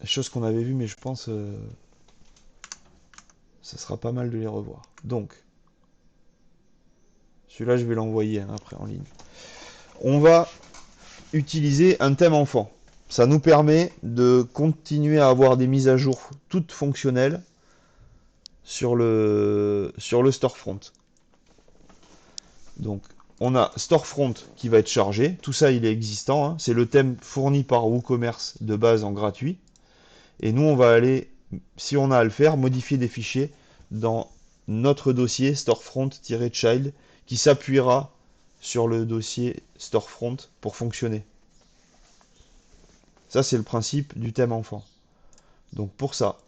Chose qu'on avait vu, mais je pense ça sera pas mal de les revoir. Donc, celui-là, je vais l'envoyer hein, après en ligne. On va utiliser un thème enfant. Ça nous permet de continuer à avoir des mises à jour toutes fonctionnelles sur le storefront. Donc, on a storefront qui va être chargé. Tout ça, il est existant. Hein. C'est le thème fourni par WooCommerce de base en gratuit. Et nous, on va aller, si on a à le faire, modifier des fichiers dans notre dossier storefront-child qui s'appuiera sur le dossier storefront pour fonctionner. Ça, c'est le principe du thème enfant. Donc pour ça,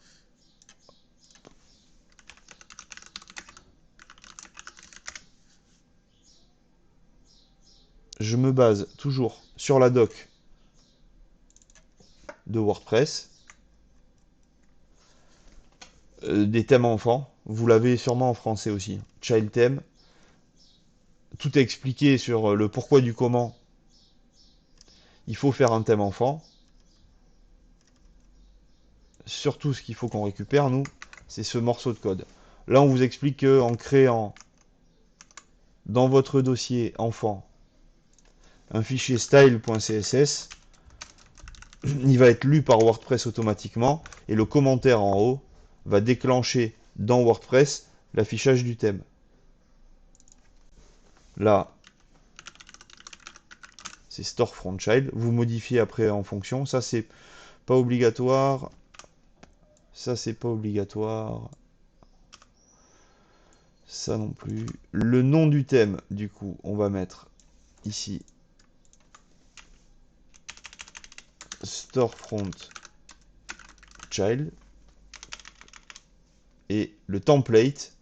je me base toujours sur la doc de WordPress, des thèmes enfants. Vous l'avez sûrement en français aussi. Child theme. Tout est expliqué sur le pourquoi du comment. Il faut faire un thème enfant. Surtout, ce qu'il faut qu'on récupère, nous, c'est ce morceau de code. Là, on vous explique qu'en créant dans votre dossier enfant un fichier style.css, il va être lu par WordPress automatiquement et le commentaire en haut va déclencher dans WordPress l'affichage du thème. Là, c'est storefront child. Vous modifiez après en fonction. Ça, c'est pas obligatoire. Ça, c'est pas obligatoire. Ça non plus. Le nom du thème, du coup, on va mettre ici storefront child. Et le template,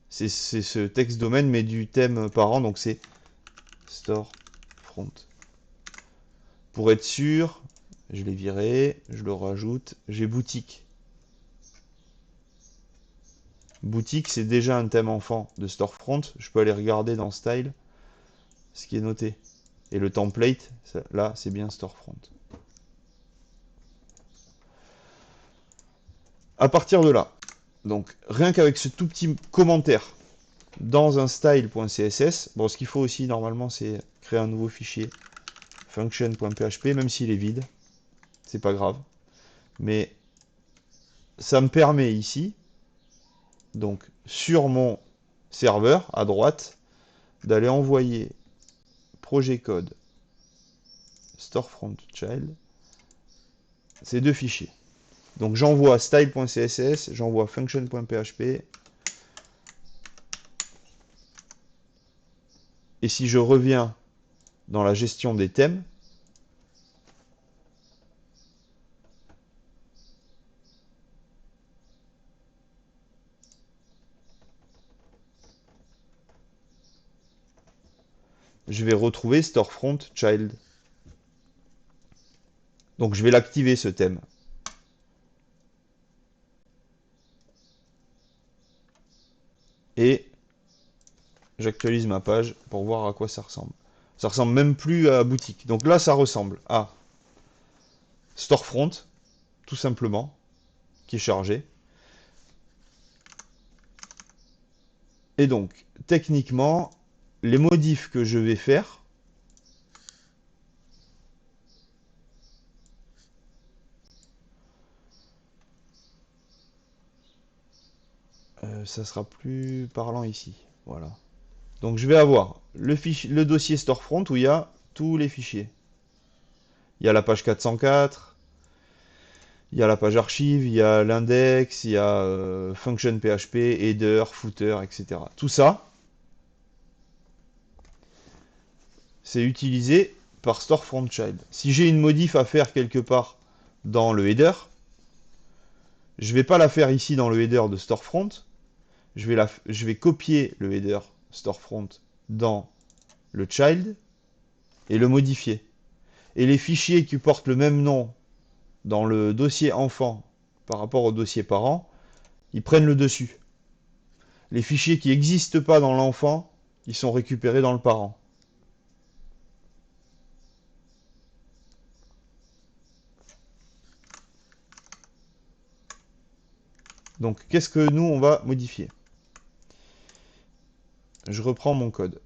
c'est ce texte domaine, mais du thème parent, donc c'est storefront. Pour être sûr, je l'ai viré, je le rajoute, j'ai boutique. Boutique, c'est déjà un thème enfant de storefront. Je peux aller regarder dans style ce qui est noté. Et le template, ça, là, c'est bien storefront. À partir de là, donc rien qu'avec ce tout petit commentaire dans un style.css, bon, ce qu'il faut aussi normalement, c'est créer un nouveau fichier function.php, même s'il est vide, c'est pas grave. Mais ça me permet ici, donc sur mon serveur à droite, d'aller envoyer projet code storefront child ces deux fichiers. Donc j'envoie style.css, j'envoie function.php. Et si je reviens dans la gestion des thèmes, je vais retrouver storefront child. Donc je vais l'activer ce thème. Et j'actualise ma page pour voir à quoi ça ressemble. Ça ressemble même plus à boutique. Donc là, ça ressemble à storefront, tout simplement, qui est chargé. Et donc, techniquement, les modifs que je vais faire, ça sera plus parlant ici. Voilà. Donc je vais avoir le dossier storefront où il y a tous les fichiers. Il y a la page 404, il y a la page archive, il y a l'index, il y a function PHP, header, footer, etc. Tout ça, c'est utilisé par storefront child. Si j'ai une modif à faire quelque part dans le header, je ne vais pas la faire ici dans le header de storefront. Je vais copier le header storefront dans le child et le modifier. Et les fichiers qui portent le même nom dans le dossier enfant par rapport au dossier parent, ils prennent le dessus. Les fichiers qui n'existent pas dans l'enfant, ils sont récupérés dans le parent. Donc, qu'est-ce que nous, on va modifier? Je reprends mon code.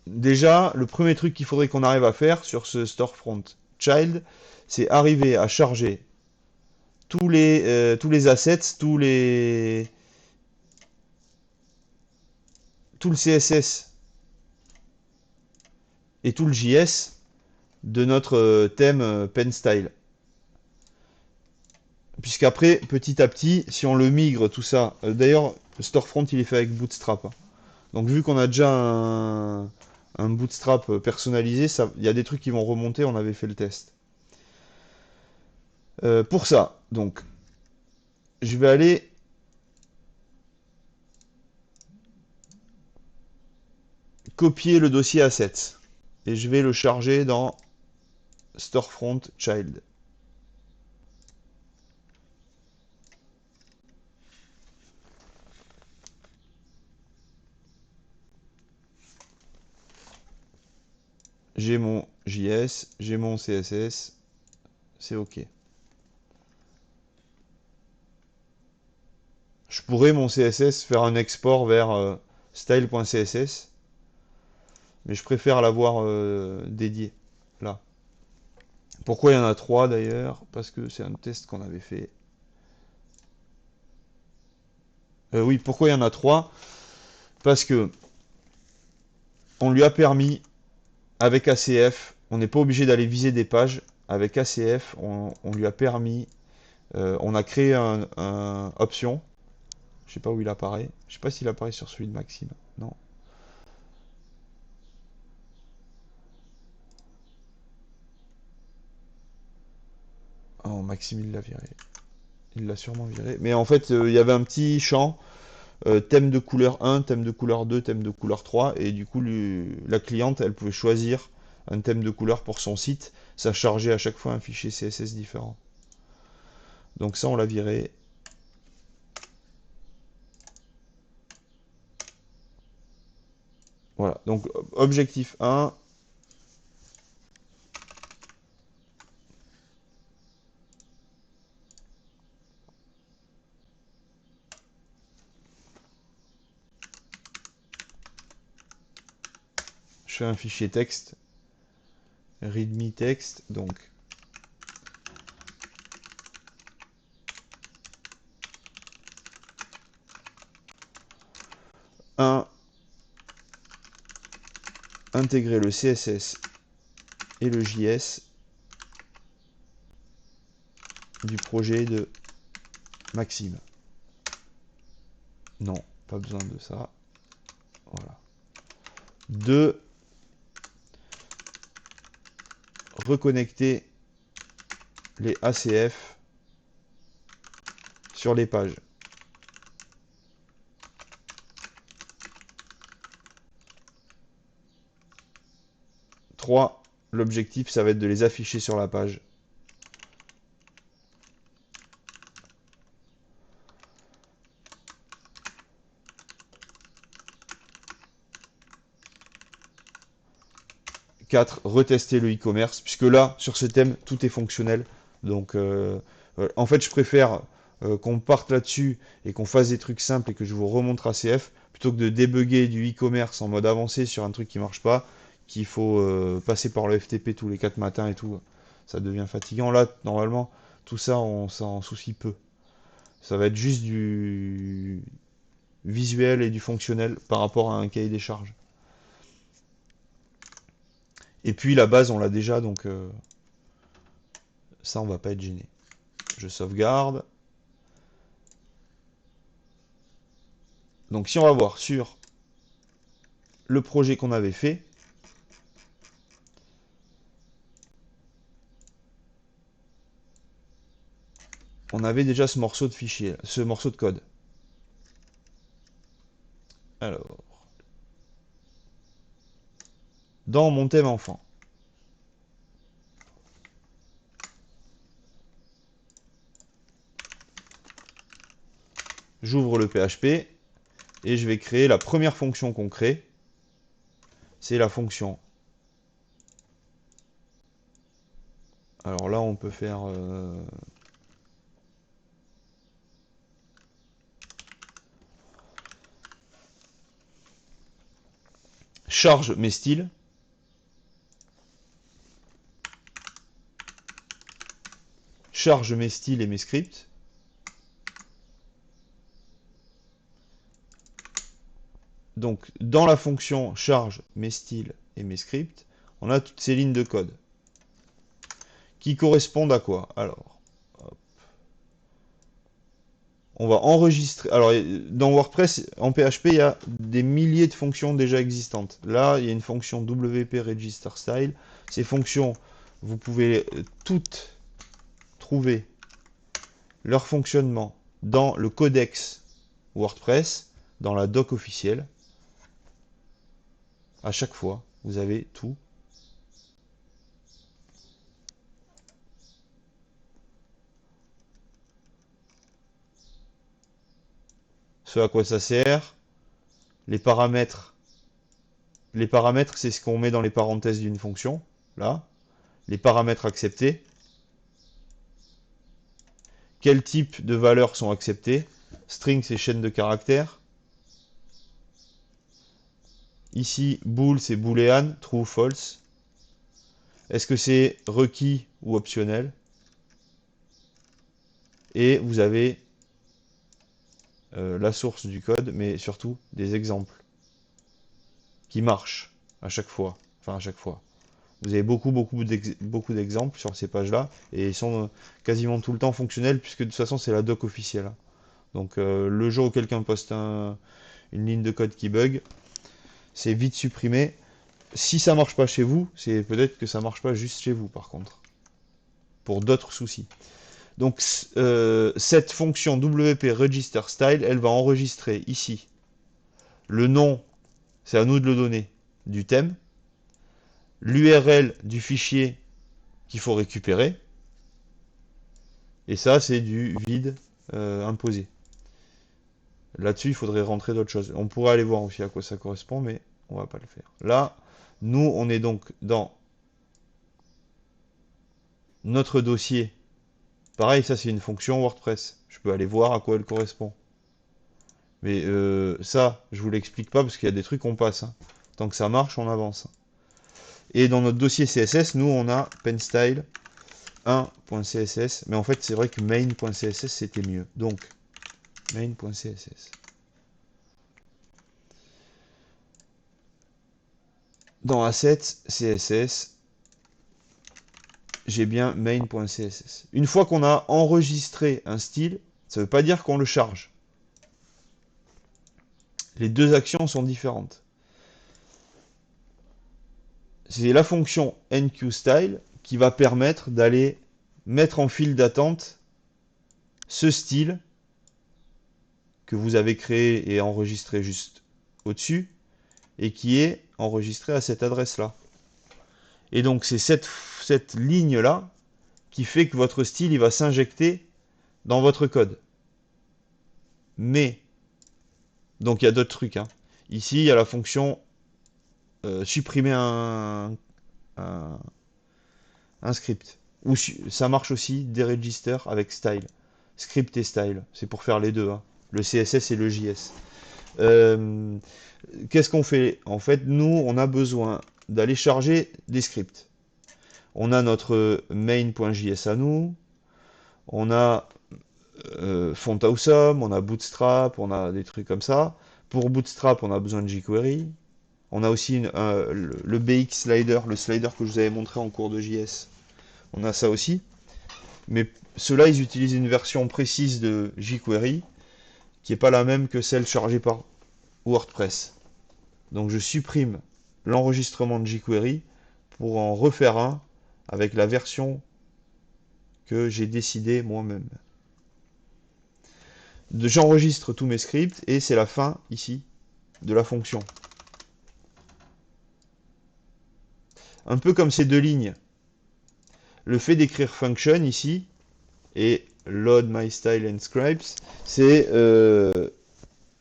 Déjà, le premier truc qu'il faudrait qu'on arrive à faire sur ce storefront child, c'est arriver à charger tous les assets, tout le CSS et tout le JS de notre thème pen style. Puisqu'après, petit à petit, si on le migre, tout ça. D'ailleurs, le storefront, il est fait avec Bootstrap, hein. Donc, vu qu'on a déjà un Bootstrap personnalisé, il y a des trucs qui vont remonter, on avait fait le test. Pour ça, donc, je vais aller copier le dossier assets et je vais le charger dans storefront child. J'ai mon JS, j'ai mon CSS, c'est OK. Je pourrais mon CSS faire un export vers style.css, mais je préfère l'avoir dédié là. Pourquoi il y en a trois d'ailleurs? Parce que c'est un test qu'on avait fait. Oui, pourquoi il y en a trois? Parce que on lui a permis, avec ACF, on n'est pas obligé d'aller viser des pages. Avec ACF, on lui a permis, on a créé un option. Je sais pas où il apparaît. Je sais pas s'il apparaît sur celui de Maxime. Non. Oh, Maxime, il l'a viré. Il l'a sûrement viré. Mais en fait, il y avait un petit champ, thème de couleur 1, thème de couleur 2, thème de couleur 3. Et du coup, la cliente, elle pouvait choisir un thème de couleur pour son site. Ça chargeait à chaque fois un fichier CSS différent. Donc ça, on l'a viré. Voilà. Donc, objectif 1. Je fais un fichier texte. Readme texte. Donc, 1. Intégrer le CSS et le JS du projet de Maxime. Non, pas besoin de ça. Voilà. 2. Reconnecter les ACF sur les pages. 3. L'objectif, ça va être de les afficher sur la page. 4. Retester le e-commerce, puisque là, sur ce thème, tout est fonctionnel. Donc, en fait, je préfère qu'on parte là-dessus et qu'on fasse des trucs simples et que je vous remontre ACF, plutôt que de débugger du e-commerce en mode avancé sur un truc qui marche pas, qu'il faut passer par le FTP tous les 4 matins et tout. Ça devient fatigant. Là, normalement, tout ça, on s'en soucie peu. Ça va être juste du visuel et du fonctionnel par rapport à un cahier des charges. Et puis la base, on l'a déjà, donc ça, on va pas être gêné. Je sauvegarde. Donc si on va voir sur le projet qu'on avait fait, on avait déjà ce morceau de fichier, ce morceau de code. Alors, dans mon thème enfant, j'ouvre le PHP et je vais créer la première fonction qu'on crée. C'est la fonction. Alors là, on peut faire... charge mes styles. Charge mes styles et mes scripts. Donc, dans la fonction charge mes styles et mes scripts, on a toutes ces lignes de code qui correspondent à quoi? Alors, hop. On va enregistrer. Alors, dans WordPress, en PHP, il y a des milliers de fonctions déjà existantes. Là, il y a une fonction WP Register Style. Ces fonctions, vous pouvez toutes trouver leur fonctionnement dans le codex WordPress, dans la doc officielle. À chaque fois, vous avez tout. Ce à quoi ça sert. Les paramètres, c'est ce qu'on met dans les parenthèses d'une fonction. Là. Les paramètres acceptés. Quel type de valeurs sont acceptées? String, c'est chaîne de caractères. Ici, bool, c'est boolean, true, false. Est-ce que c'est requis ou optionnel? Et vous avez la source du code, mais surtout des exemples qui marchent à chaque fois. Enfin, à chaque fois. Vous avez beaucoup d'exemples sur ces pages-là, et ils sont quasiment tout le temps fonctionnels, puisque de toute façon, c'est la doc officielle. Donc, le jour où quelqu'un poste une ligne de code qui bug, c'est vite supprimé. Si ça marche pas chez vous, c'est peut-être que ça marche pas juste chez vous, par contre. Pour d'autres soucis. Donc, cette fonction WP Register Style, elle va enregistrer ici le nom, c'est à nous de le donner, du thème, l'URL du fichier qu'il faut récupérer, et ça, c'est du vide imposé. Là-dessus, il faudrait rentrer d'autres choses. On pourrait aller voir aussi à quoi ça correspond, mais on va pas le faire. Là, nous, on est donc dans notre dossier. Pareil, ça, c'est une fonction WordPress. Je peux aller voir à quoi elle correspond. Mais ça, je vous l'explique pas parce qu'il y a des trucs qu'on passe. Hein. Tant que ça marche, on avance. Et dans notre dossier CSS, nous, on a penstyle 1.css. Mais en fait, c'est vrai que main.css, c'était mieux. Donc, main.css. Dans Assets, CSS, j'ai bien main.css. Une fois qu'on a enregistré un style, ça ne veut pas dire qu'on le charge. Les deux actions sont différentes. C'est la fonction enquStyle qui va permettre d'aller mettre en file d'attente ce style que vous avez créé et enregistré juste au-dessus et qui est enregistré à cette adresse-là. Et donc c'est cette ligne-là qui fait que votre style il va s'injecter dans votre code. Mais, donc il y a d'autres trucs. Hein. Ici, il y a la fonction supprimer un script. Ou ça marche aussi des registers avec style. Script et style, c'est pour faire les deux. Hein. Le CSS et le JS. Qu'est-ce qu'on fait? En fait, nous, on a besoin d'aller charger des scripts. On a notre main.js à nous. On a FontAwesome, on a Bootstrap, on a des trucs comme ça. Pour Bootstrap, on a besoin de jQuery. On a aussi le BX slider, le slider que je vous avais montré en cours de JS. On a ça aussi. Mais ceux-là, ils utilisent une version précise de jQuery qui n'est pas la même que celle chargée par WordPress. Donc je supprime l'enregistrement de jQuery pour en refaire un avec la version que j'ai décidé moi-même. J'enregistre tous mes scripts et c'est la fin ici de la fonction. Un peu comme ces deux lignes. Le fait d'écrire function ici et load my style and scripts, c'est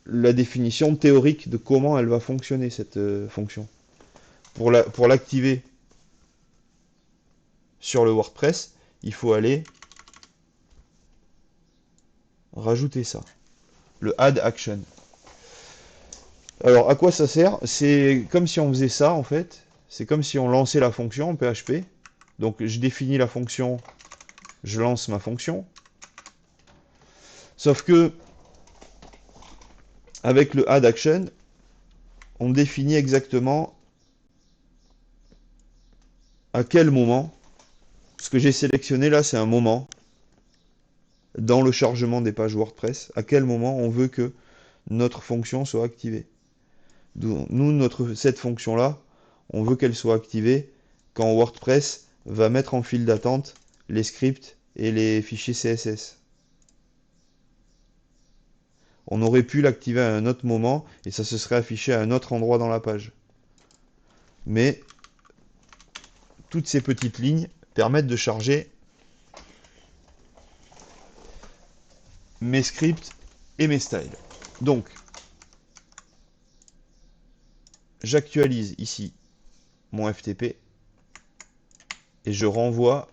la définition théorique de comment elle va fonctionner cette fonction. Pour l'activer sur le WordPress, il faut aller rajouter ça, le add action. Alors, à quoi ça sert? C'est comme si on faisait ça, en fait. C'est comme si on lançait la fonction en PHP. Donc, je définis la fonction, je lance ma fonction. Sauf que, avec le add action, on définit exactement à quel moment. Ce que j'ai sélectionné là, c'est un moment dans le chargement des pages WordPress. À quel moment on veut que notre fonction soit activée. Nous, cette fonction-là, on veut qu'elle soit activée quand WordPress va mettre en file d'attente les scripts et les fichiers CSS. On aurait pu l'activer à un autre moment et ça se serait affiché à un autre endroit dans la page. Mais toutes ces petites lignes permettent de charger mes scripts et mes styles. Donc, j'actualise ici mon FTP et je renvoie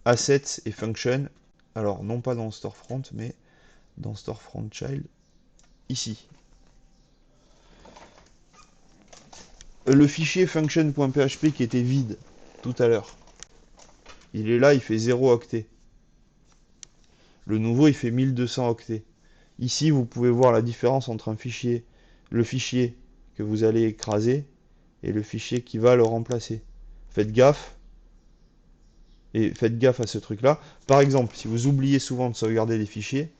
assets et function. Alors, non pas dans Storefront, mais dans Storefront Child, ici. Le fichier function.php qui était vide tout à l'heure, il est là, il fait 0 octet. Le nouveau, il fait 1200 octets. Ici, vous pouvez voir la différence entre un fichier, le fichier que vous allez écraser et le fichier qui va le remplacer. Faites gaffe. Et faites gaffe à ce truc-là. Par exemple, si vous oubliez souvent de sauvegarder des fichiers,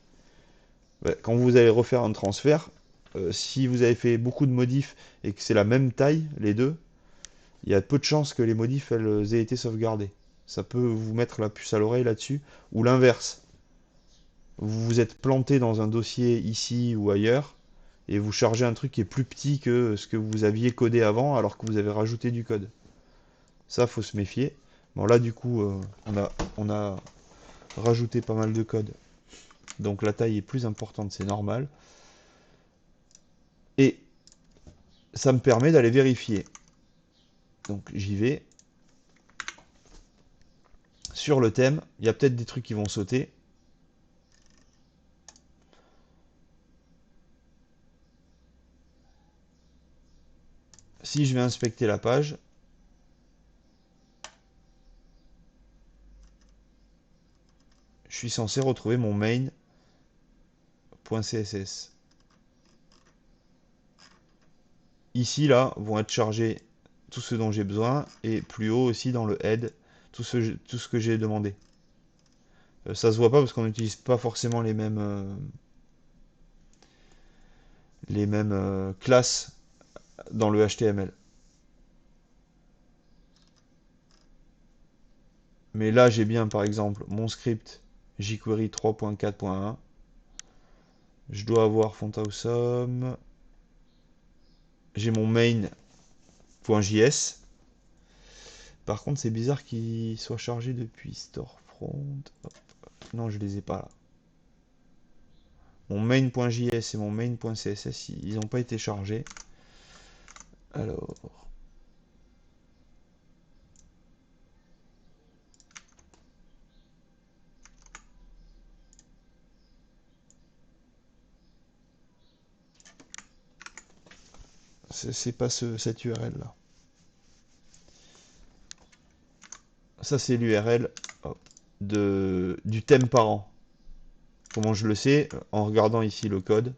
quand vous allez refaire un transfert, si vous avez fait beaucoup de modifs et que c'est la même taille, les deux, il y a peu de chances que les modifs elles aient été sauvegardées. Ça peut vous mettre la puce à l'oreille là-dessus. Ou l'inverse. Vous vous êtes planté dans un dossier ici ou ailleurs, et vous chargez un truc qui est plus petit que ce que vous aviez codé avant, alors que vous avez rajouté du code. Ça, faut se méfier. Bon, là, du coup, on a rajouté pas mal de code. Donc la taille est plus importante, c'est normal. Et ça me permet d'aller vérifier. Donc j'y vais. Sur le thème, il y a peut-être des trucs qui vont sauter. Si je vais inspecter la page, je suis censé retrouver mon main.css. Ici, là, vont être chargés tout ce dont j'ai besoin, et plus haut aussi dans le head, tout ce que j'ai demandé. Ça se voit pas parce qu'on n'utilise pas forcément les mêmes classes dans le HTML. Mais là, j'ai bien, par exemple, mon script jQuery 3.4.1. Je dois avoir font awesome. J'ai mon main.js. Par contre, c'est bizarre qu'il soit chargé depuis Storefront. Hop. Non, je les ai pas là. Mon main.js et mon main.css, ils n'ont pas été chargés. Alors, c'est pas cette URL là. Ça, c'est l'URL du thème parent. Comment je le sais? En regardant ici le code.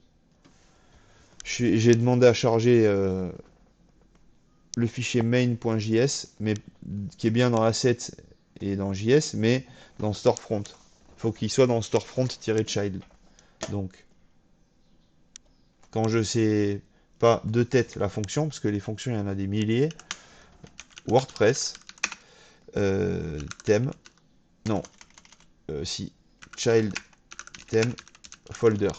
J'ai demandé à charger le fichier main.js, mais qui est bien dans Assets et dans JS, mais dans Storefront. Il faut qu'il soit dans Storefront-child. Donc, quand je sais pas de tête la fonction, parce que les fonctions, il y en a des milliers, WordPress, thème, non, si, child, thème, folder.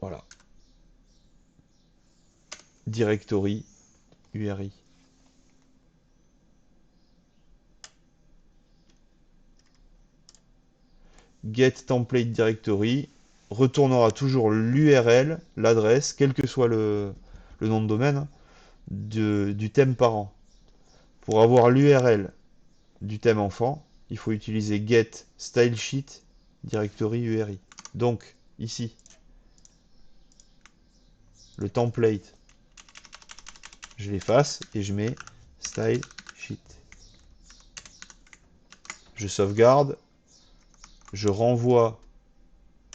Voilà. Directory, URI. Get template directory. retournera toujours l'URL, l'adresse, quel que soit le nom de domaine, hein, du thème parent. Pour avoir l'URL du thème enfant, il faut utiliser get stylesheet directory URI. Donc, ici, le template, je l'efface et je mets style sheet. Je sauvegarde, je renvoie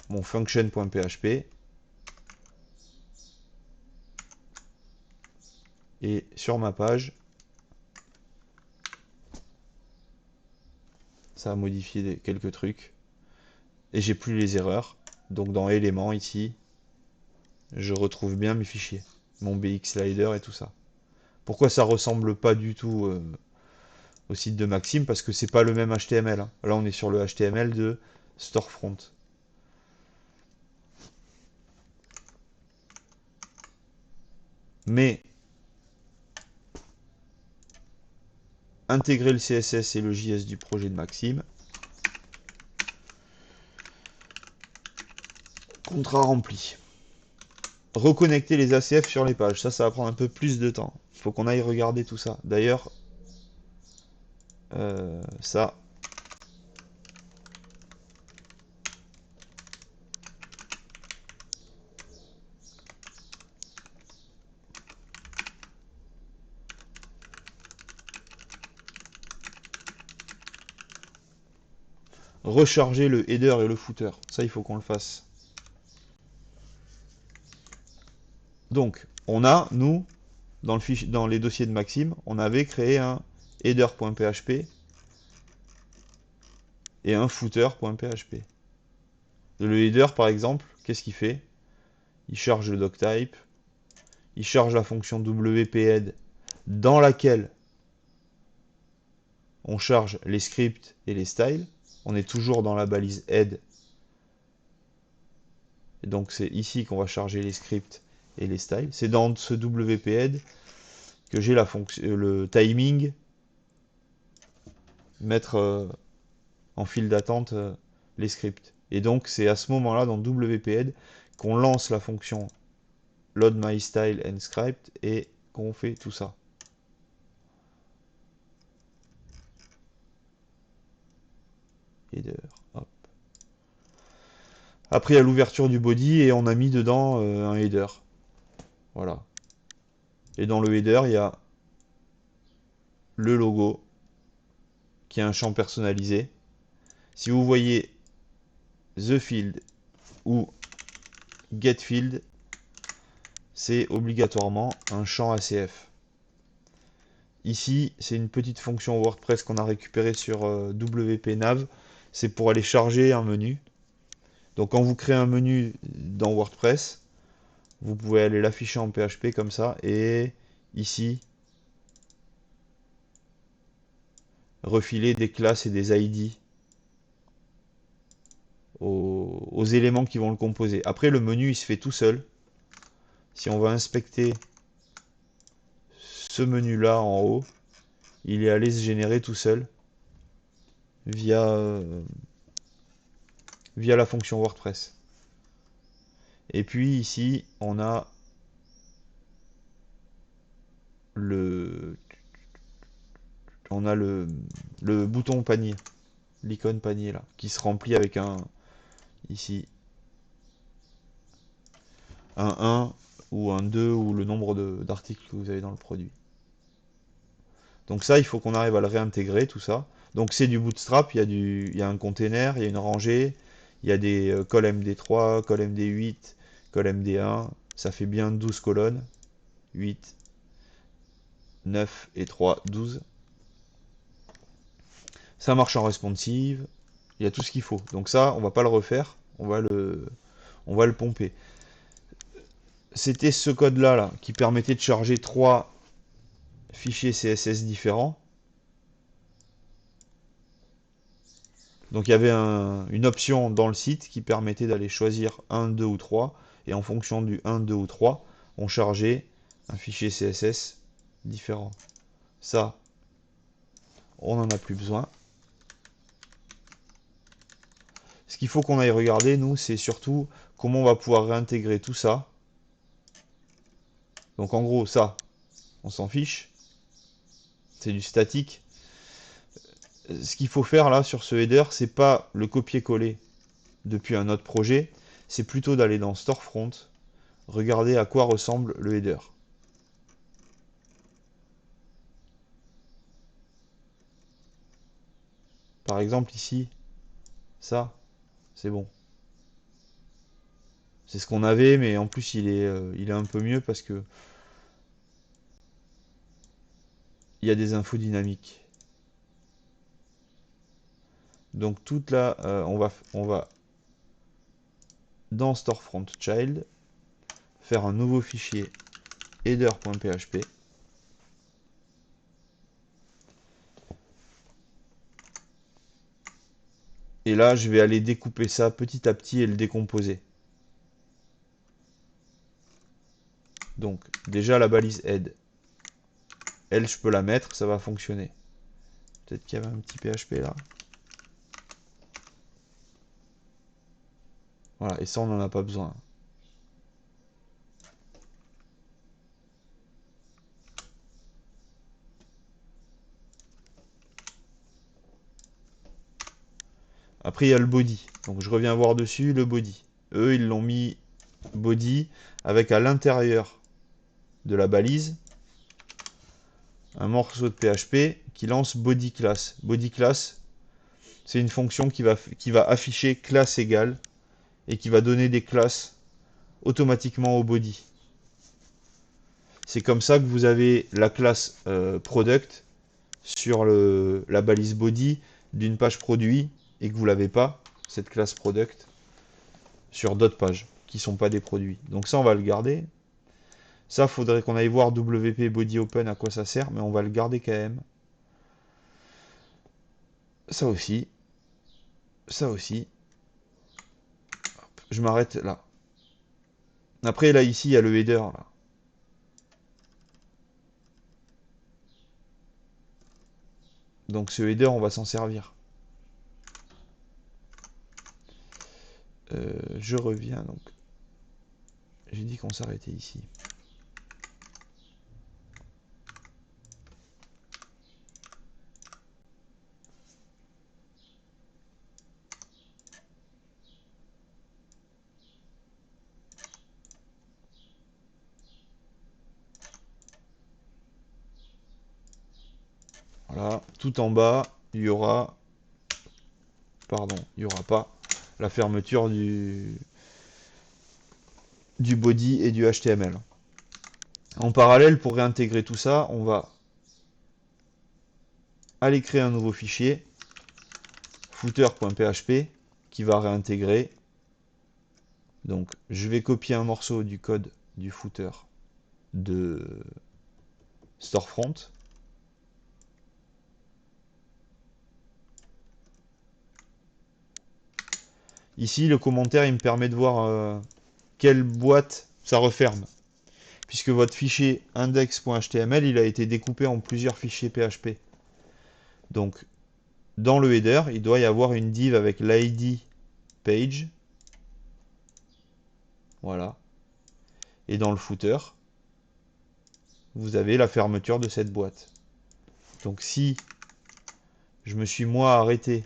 mon function.php et sur ma page, ça a modifié quelques trucs et j'ai plus les erreurs. Donc dans éléments ici, je retrouve bien mes fichiers, mon BX slider et tout ça. Pourquoi ça ressemble pas du tout au site de Maxime? Parce que c'est pas le même HTML, hein. Là on est sur le HTML de Storefront. Mais intégrer le CSS et le JS du projet de Maxime. Contrat rempli. Reconnecter les ACF sur les pages. Ça va prendre un peu plus de temps. Il faut qu'on aille regarder tout ça. D'ailleurs, ça, recharger le header et le footer. Ça, il faut qu'on le fasse. Donc, on a, nous, dans les dossiers de Maxime, on avait créé un header.php et un footer.php. Le header, par exemple, qu'est-ce qu'il fait? Il charge le doctype, il charge la fonction wp-head dans laquelle on charge les scripts et les styles. On est toujours dans la balise head. Et donc c'est ici qu'on va charger les scripts et les styles. C'est dans ce wp-head que j'ai la fonction, le timing, mettre en file d'attente les scripts. Et donc c'est à ce moment-là dans wp-head qu'on lance la fonction load my style and script et qu'on fait tout ça. Header, hop. Après il y a l'ouverture du body et on a mis dedans un header. Voilà. Et dans le header, il y a le logo qui a un champ personnalisé. Si vous voyez the field ou get field, c'est obligatoirement un champ ACF. Ici, c'est une petite fonction WordPress qu'on a récupérée sur WP-Nav. C'est pour aller charger un menu. Donc quand vous créez un menu dans WordPress, vous pouvez aller l'afficher en PHP comme ça. Et ici, refiler des classes et des ID aux éléments qui vont le composer. Après, le menu, il se fait tout seul. Si on va inspecter ce menu-là en haut, il est allé se générer tout seul via, via la fonction WordPress. Et puis ici, on a le, le bouton panier, l'icône panier là, qui se remplit avec ici, un 1 ou un 2 ou le nombre d'articles que vous avez dans le produit. Donc ça, il faut qu'on arrive à le réintégrer, tout ça. Donc c'est du bootstrap, il y a un container, il y a une rangée, il y a des cols MD3, cols MD8, cols MD1, ça fait bien 12 colonnes, 8, 9 et 3, 12. Ça marche en responsive, il y a tout ce qu'il faut. Donc ça, on va pas le refaire, on va le pomper. C'était ce code-là là, qui permettait de charger 3 fichiers CSS différents. Donc il y avait une option dans le site qui permettait d'aller choisir 1, 2 ou 3. Et en fonction du 1, 2 ou 3, on chargeait un fichier CSS différent. Ça, on n'en a plus besoin. Ce qu'il faut qu'on aille regarder, nous, c'est surtout comment on va pouvoir réintégrer tout ça. Donc en gros, ça, on s'en fiche. C'est du statique. Ce qu'il faut faire là sur ce header, c'est pas le copier-coller depuis un autre projet, c'est plutôt d'aller dans Storefront, regarder à quoi ressemble le header. Par exemple ici, ça, c'est bon. C'est ce qu'on avait, mais en plus il est un peu mieux parce que il y a des infos dynamiques. Donc toute là, on va dans Storefront Child faire un nouveau fichier header.php. Et là, je vais aller découper ça petit à petit et le décomposer. Donc déjà la balise head, elle je peux la mettre, ça va fonctionner. Peut-être qu'il y avait un petit PHP là. Voilà, et ça on n'en a pas besoin. Après il y a le body. Donc je reviens voir dessus le body. Eux ils l'ont mis body avec à l'intérieur de la balise un morceau de PHP qui lance body class. Body class, c'est une fonction qui va afficher classe égale et qui va donner des classes automatiquement au body. C'est comme ça que vous avez la classe product sur la balise body d'une page produit et que vous l'avez pas, cette classe product, sur d'autres pages qui sont pas des produits. Donc ça, on va le garder. Ça, faudrait qu'on aille voir WP Body Open à quoi ça sert, mais on va le garder quand même. Ça aussi. Ça aussi. Hop, je m'arrête là. Après, là, ici, il y a le header. Là. Donc ce header, on va s'en servir. Je reviens, donc. J'ai dit qu'on s'arrêtait ici. Voilà, tout en bas, il y aura, pardon, il y aura pas la fermeture du body et du HTML. En parallèle, pour réintégrer tout ça, on va aller créer un nouveau fichier, footer.php, qui va réintégrer. Donc, je vais copier un morceau du code du footer de Storefront. Ici, le commentaire, il me permet de voir quelle boîte ça referme. Puisque votre fichier index.html, il a été découpé en plusieurs fichiers PHP. Donc, dans le header, il doit y avoir une div avec l'id page. Voilà. Et dans le footer, vous avez la fermeture de cette boîte. Donc si je me suis moi arrêté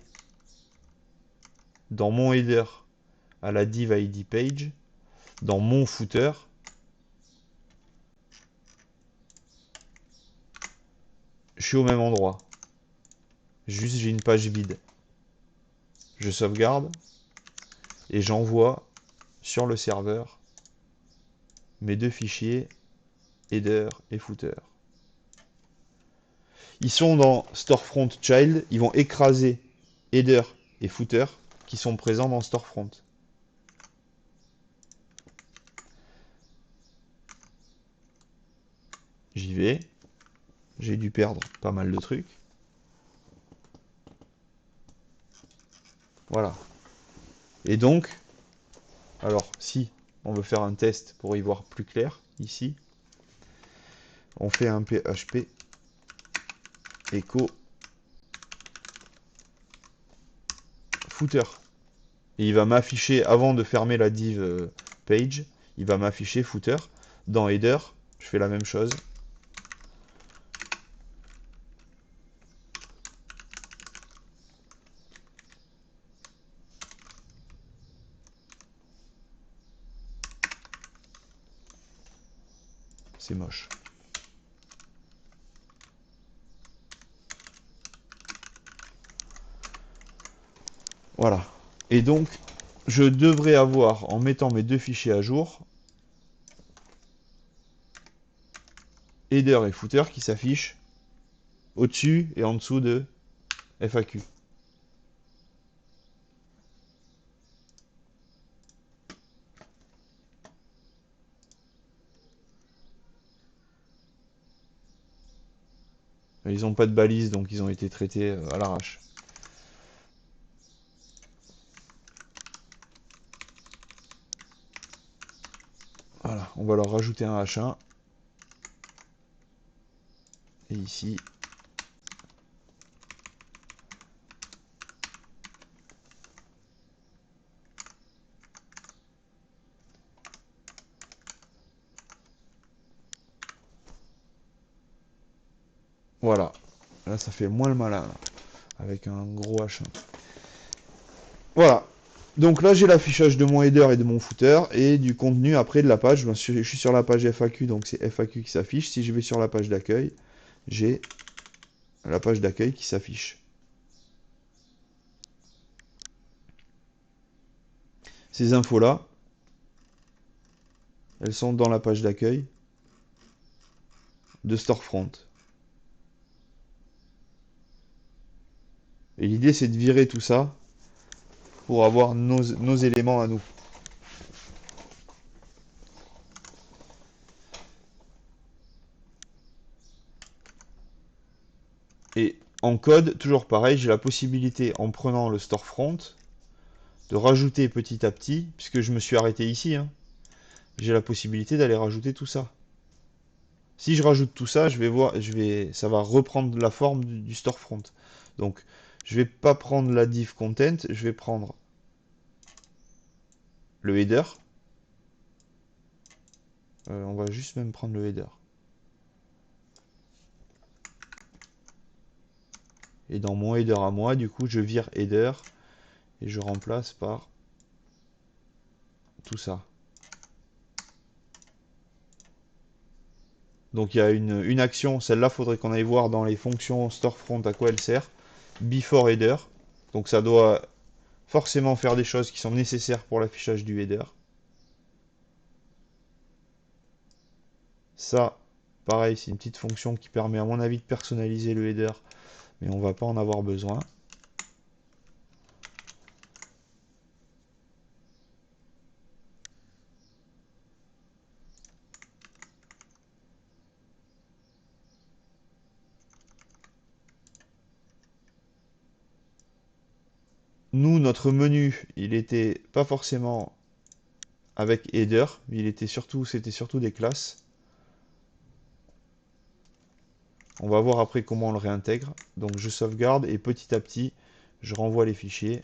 dans mon header à la div id page, dans mon footer, je suis au même endroit. Juste j'ai une page vide. Je sauvegarde et j'envoie sur le serveur mes deux fichiers header et footer. Ils sont dans Storefront Child, ils vont écraser header et footer qui sont présents dans Storefront. J'y vais. J'ai dû perdre pas mal de trucs. Voilà. Et donc, alors si on veut faire un test pour y voir plus clair, ici, on fait un PHP echo footer. Et il va m'afficher, avant de fermer la div page, il va m'afficher footer. Dans header, je fais la même chose. C'est moche. Voilà. Et donc, je devrais avoir, en mettant mes deux fichiers à jour, header et footer qui s'affichent au-dessus et en dessous de FAQ. Ils n'ont pas de balise, donc ils ont été traités à l'arrache. Voilà, on va leur rajouter un H1. Et ici, voilà. Là, ça fait moins le malin, là, avec un gros H1. Voilà. Donc là, j'ai l'affichage de mon header et de mon footer et du contenu après de la page. Je suis sur la page FAQ, donc c'est FAQ qui s'affiche. Si je vais sur la page d'accueil, j'ai la page d'accueil qui s'affiche. Ces infos-là, elles sont dans la page d'accueil de Storefront. Et l'idée, c'est de virer tout ça pour avoir nos éléments à nous. Et en code, toujours pareil, j'ai la possibilité, en prenant le Storefront, de rajouter petit à petit, puisque je me suis arrêté ici, hein, j'ai la possibilité d'aller rajouter tout ça. Si je rajoute tout ça, ça va reprendre la forme du Storefront. Donc, je vais pas prendre la div content, je vais prendre le header. On va juste même prendre le header. Et dans mon header à moi, du coup, je vire header et je remplace par tout ça. Donc il y a une action, celle-là, faudrait qu'on aille voir dans les fonctions storefront à quoi elle sert. Before header. Donc ça doit forcément faire des choses qui sont nécessaires pour l'affichage du header. Ça, pareil, c'est une petite fonction qui permet à mon avis de personnaliser le header, mais on va pas en avoir besoin. Nous, notre menu, il était pas forcément avec header, c'était surtout des classes. On va voir après comment on le réintègre. Donc je sauvegarde et petit à petit, je renvoie les fichiers.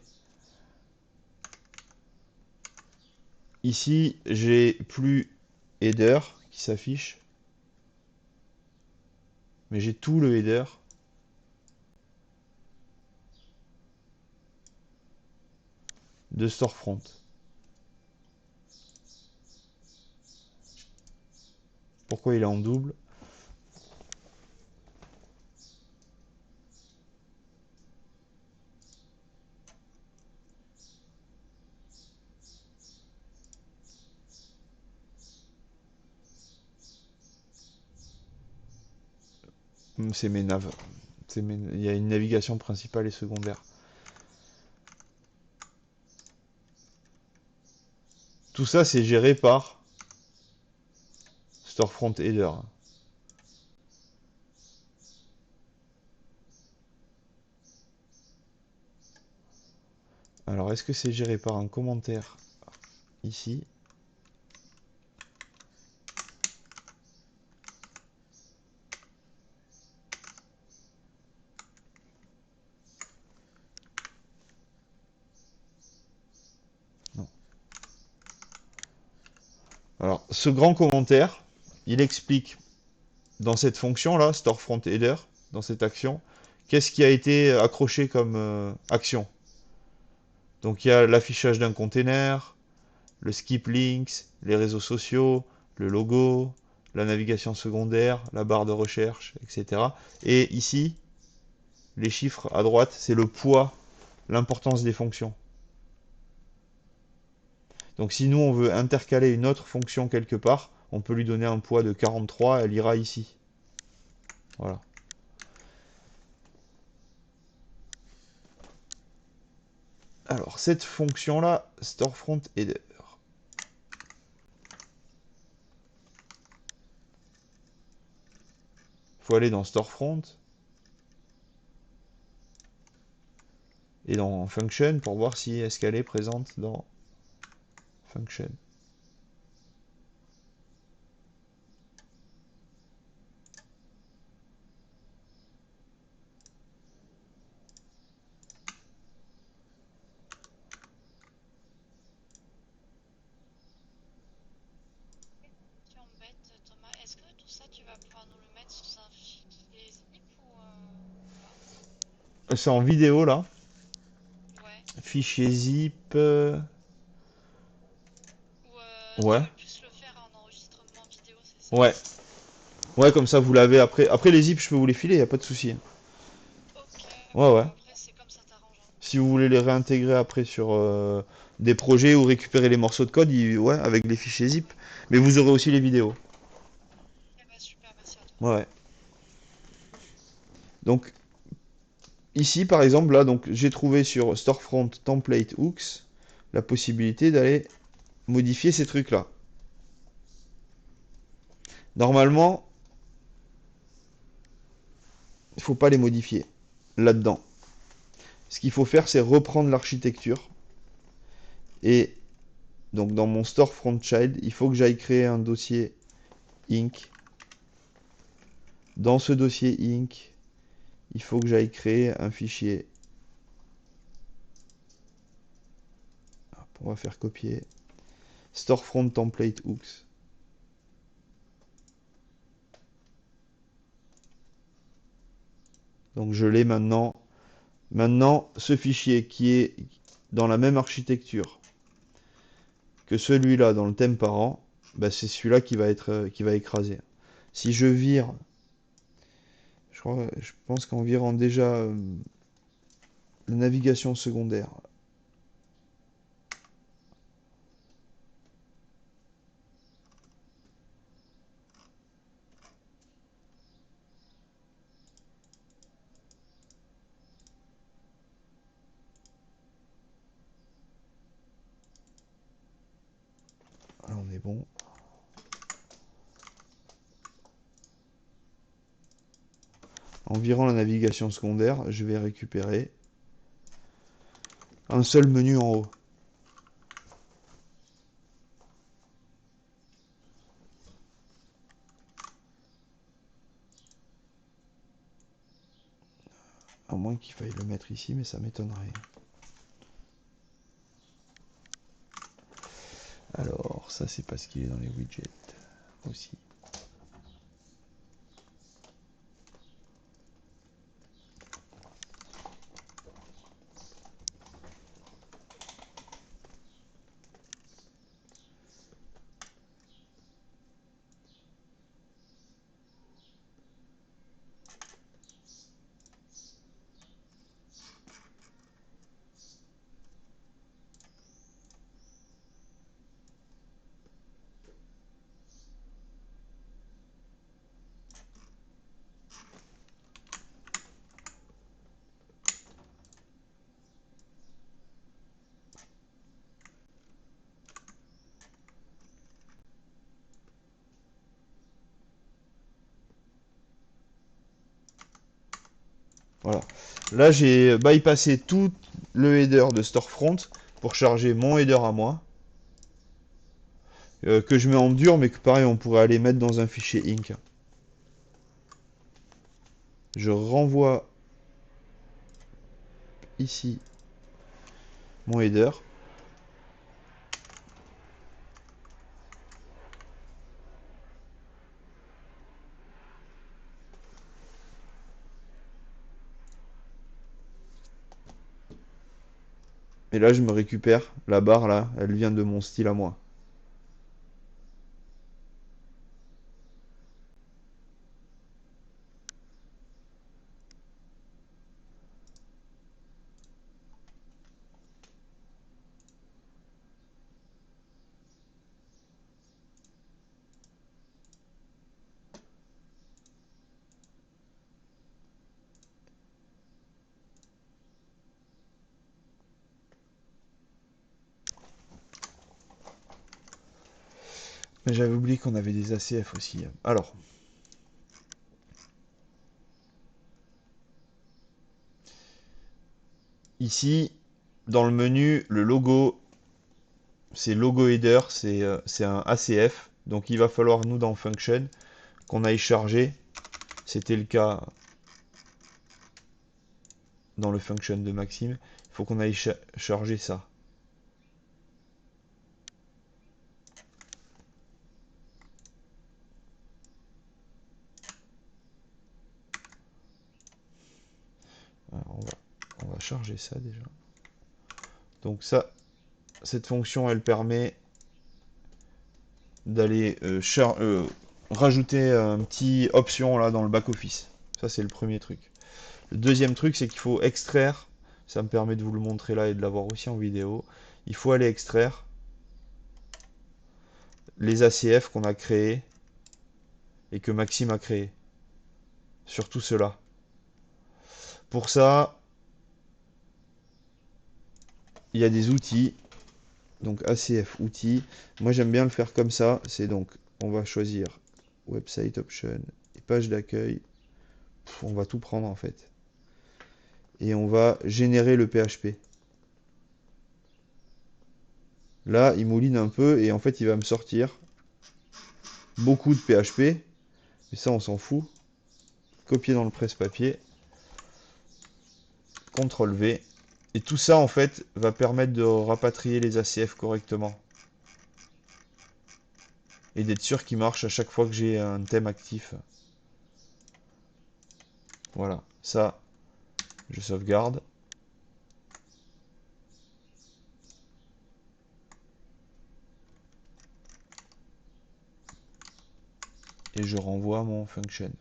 Ici, j'ai plus header qui s'affiche, mais j'ai tout le header. De Storefront. Pourquoi il est en double? C'est mes nav. Il y a une navigation principale et secondaire. Tout ça, c'est géré par Storefront Header. Alors, est-ce que c'est géré par un commentaire ici? Alors, ce grand commentaire, il explique dans cette fonction-là, store front header, dans cette action, qu'est-ce qui a été accroché comme action. Donc, il y a l'affichage d'un container, le skip links, les réseaux sociaux, le logo, la navigation secondaire, la barre de recherche, etc. Et ici, les chiffres à droite, c'est le poids, l'importance des fonctions. Donc si nous on veut intercaler une autre fonction quelque part, on peut lui donner un poids de 43, elle ira ici. Voilà. Alors cette fonction-là, storefront header. Il faut aller dans storefront et dans function pour voir si est-ce qu'elle est présente dans function. Question bête, Thomas, est-ce que tout ça tu vas pouvoir nous le mettre sous un fichier zip ou pas? C'est en vidéo là. Ouais. Fichier zip. Ou Ouais. t'aimerais plus le faire en enregistrement vidéo, c'est ça? Ouais. Ouais, comme ça vous l'avez après. Après les zips, je peux vous les filer, y a pas de souci. Ok, Ouais, ouais. après c'est comme ça t'arrange, hein. Si vous voulez les réintégrer après sur des projets ou récupérer les morceaux de code, ouais, avec les fichiers zip. Mais vous aurez aussi les vidéos. Eh bah super, merci à toi. Ouais, ouais. Donc ici, par exemple, là, donc j'ai trouvé sur Storefront Template Hooks la possibilité d'aller modifier ces trucs-là. Normalement, il ne faut pas les modifier là-dedans. Ce qu'il faut faire, c'est reprendre l'architecture. Et donc dans mon Storefront Child, il faut que j'aille créer un dossier Inc. Dans ce dossier Inc, il faut que j'aille créer un fichier. On va faire copier. Storefront Template Hooks. Donc je l'ai maintenant. Maintenant, ce fichier qui est dans la même architecture que celui-là dans le thème parent, bah, c'est celui-là qui va écraser. Si je vire, je pense qu'en virant déjà la navigation secondaire, là on est bon. En virant la navigation secondaire, je vais récupérer un seul menu en haut. À moins qu'il faille le mettre ici, mais ça m'étonnerait. Alors, ça c'est parce qu'il est dans les widgets aussi. Voilà. Là, j'ai bypassé tout le header de Storefront pour charger mon header à moi, que je mets en dur, mais que pareil, on pourrait aller mettre dans un fichier inc. Je renvoie ici mon header. Et là, je me récupère la barre là, elle vient de mon style à moi. Mais j'avais oublié qu'on avait des ACF aussi. Alors, ici, dans le menu, le logo, c'est logo header, c'est un ACF. Donc il va falloir, nous, dans Function, qu'on aille charger. C'était le cas dans le Function de Maxime. Il faut qu'on aille charger ça. Alors, on va charger ça déjà. Donc ça, cette fonction, elle permet d'aller rajouter un petit option là dans le back-office. Ça, c'est le premier truc. Le deuxième truc, c'est qu'il faut extraire. Ça me permet de vous le montrer là et de l'avoir aussi en vidéo. Il faut aller extraire les ACF qu'on a créés et que Maxime a créés. Surtout cela. Pour ça, il y a des outils. Donc ACF outils. Moi, j'aime bien le faire comme ça. C'est donc, on va choisir Website Option et page d'accueil. On va tout prendre en fait. Et on va générer le PHP. Là, il mouline un peu et en fait, il va me sortir beaucoup de PHP. Mais ça, on s'en fout. Copier dans le presse-papier. CTRL V. Et tout ça, en fait, va permettre de rapatrier les ACF correctement. Et d'être sûr qu'il marche à chaque fois que j'ai un thème actif. Voilà. Ça, je sauvegarde. Et je renvoie mon function.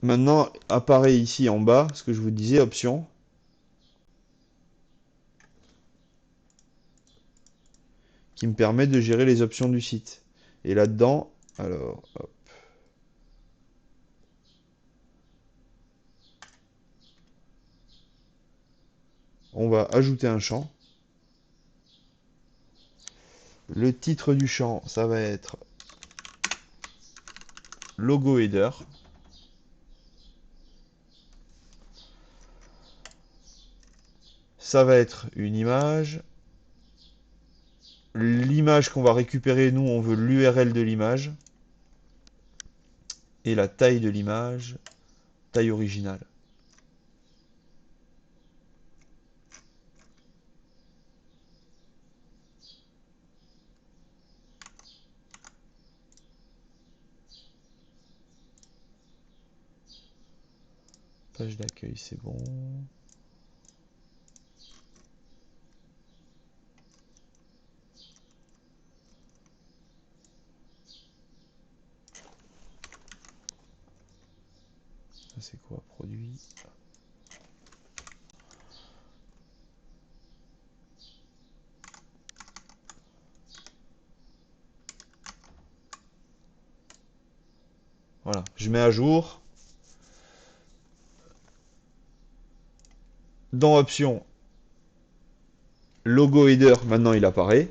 Maintenant, apparaît ici en bas, ce que je vous disais, option, qui me permet de gérer les options du site. Et là-dedans, alors, hop, on va ajouter un champ. Le titre du champ, ça va être logo header. Ça va être une image. L'image qu'on va récupérer, nous, on veut l'URL de l'image. Et la taille de l'image, taille originale. Page d'accueil, c'est bon. Ça, c'est quoi, produit? Voilà, je mets à jour. Dans option, logo header, maintenant il apparaît.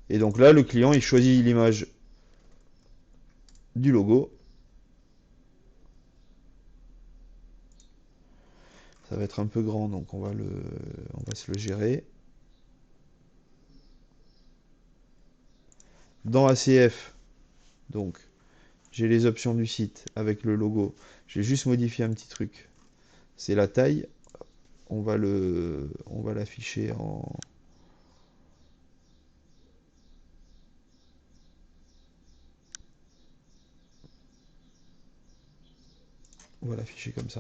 Et donc là, le client, il choisit l'image du logo. Ça va être un peu grand, donc on va se le gérer. Dans ACF, donc, j'ai les options du site avec le logo. J'ai juste modifié un petit truc. C'est la taille. On va l'afficher en, On va l'afficher comme ça,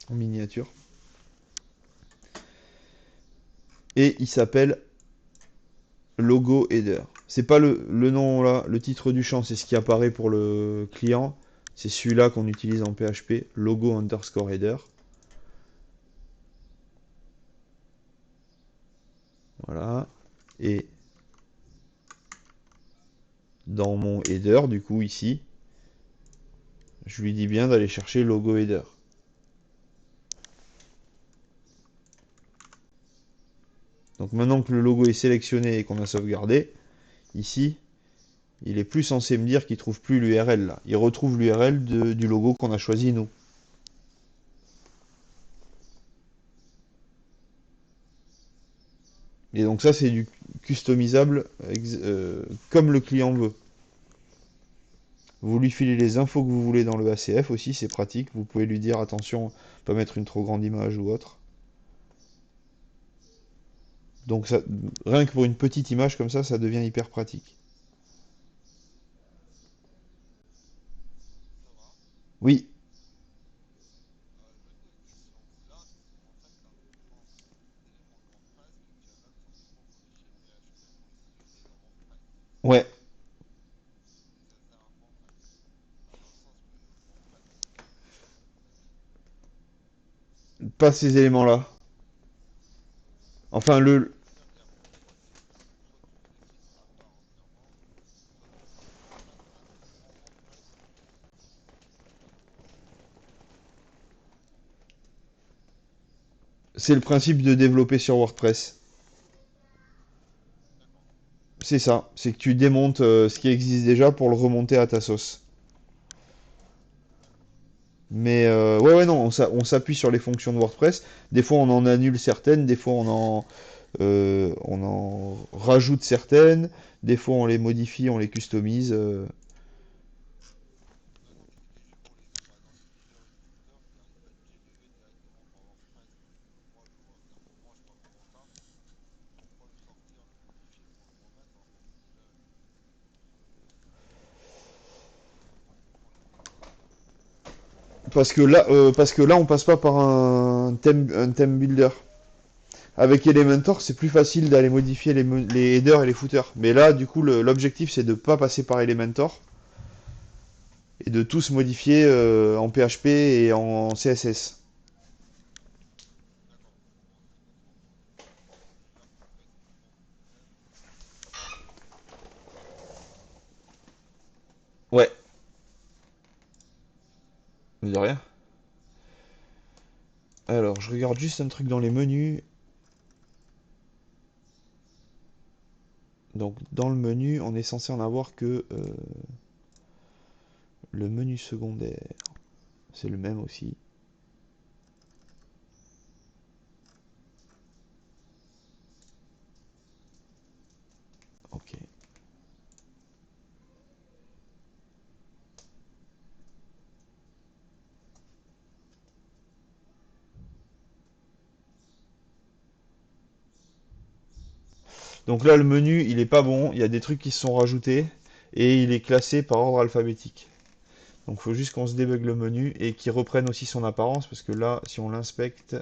en miniature. Et il s'appelle logo header. C'est pas le nom là, le titre du champ, c'est ce qui apparaît pour le client. C'est celui-là qu'on utilise en PHP, logo underscore header. Voilà. Et dans mon header, du coup, ici, je lui dis bien d'aller chercher logo header. Donc maintenant que le logo est sélectionné et qu'on a sauvegardé, ici, il est plus censé me dire qu'il trouve plus l'URL là. Il retrouve l'URL du logo qu'on a choisi nous. Et donc ça, c'est du customisable comme le client veut. Vous lui filez les infos que vous voulez dans le ACF aussi, c'est pratique. Vous pouvez lui dire attention, pas mettre une trop grande image ou autre. Donc ça, rien que pour une petite image comme ça devient hyper pratique. Oui, ouais, pas ces éléments-là. Enfin, c'est le principe de développer sur WordPress. C'est ça, c'est que tu démontes ce qui existe déjà pour le remonter à ta sauce. Mais ouais, ouais, non, on s'appuie sur les fonctions de WordPress. Des fois, on en annule certaines, des fois, on en rajoute certaines, des fois, on les modifie, on les customise. Parce que là, on passe pas par un theme builder. Avec Elementor, c'est plus facile d'aller modifier les headers et les footers. Mais là, du coup, l'objectif, c'est de pas passer par Elementor et de tous modifier en PHP et en CSS. Ouais, de rien. Alors, je regarde juste un truc dans les menus. Donc, dans le menu, on est censé en avoir que le menu secondaire. C'est le même aussi. Ok. Donc là, le menu, il est pas bon. Il y a des trucs qui se sont rajoutés. Et il est classé par ordre alphabétique. Donc il faut juste qu'on se débug le menu et qu'il reprenne aussi son apparence. Parce que là, si on l'inspecte,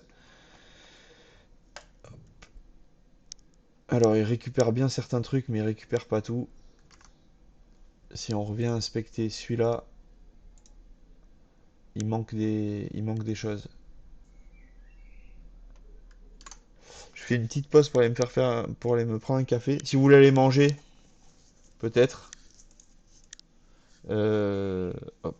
alors il récupère bien certains trucs, mais il récupère pas tout. Si on revient inspecter celui-là, il manque des choses. Je fais une petite pause pour aller pour aller me prendre un café. Si vous voulez aller manger, peut-être. Hop.